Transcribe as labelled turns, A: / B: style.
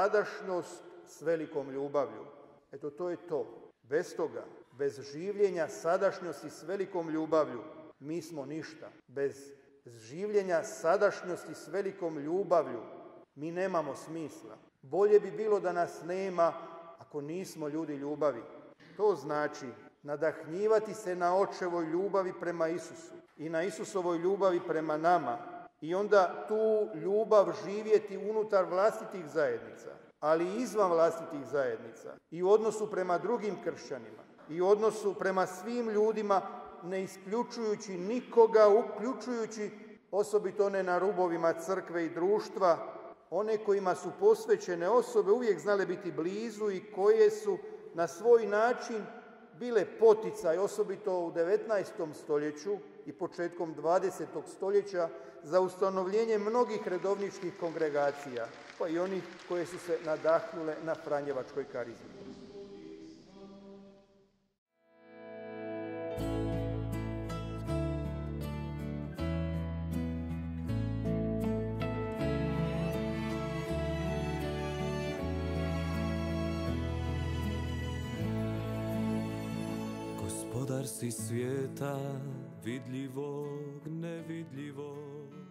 A: sadašnjost s velikom ljubavlju. Eto, to je to. Bez toga, bez življenja sadašnjosti s velikom ljubavlju, mi smo ništa. Bez življenja sadašnjosti s velikom ljubavlju, mi nemamo smisla. Bolje bi bilo da nas nema ako nismo ljudi ljubavi. To znači nadahnjivati se na Očevoj ljubavi prema Isusu i na Isusovoj ljubavi prema nama i onda tu ljubav živjeti unutar vlastitih zajednica, ali i izvan vlastitih zajednica i u odnosu prema drugim kršćanima i u odnosu prema svim ljudima, ne isključujući nikoga, uključujući osobito one na rubovima crkve i društva, one kojima su posvećene osobe uvijek znale biti blizu i koje su na svoj način bile poticaj, osobito u 19. stoljeću i početkom 20. stoljeća, za ustanovljenje mnogih redovničkih kongregacija, pa i onih koje su se nadahnule na Franjevačkoj karizmi.
B: Gospodar si svijeta, vidljivog, nevidljivog,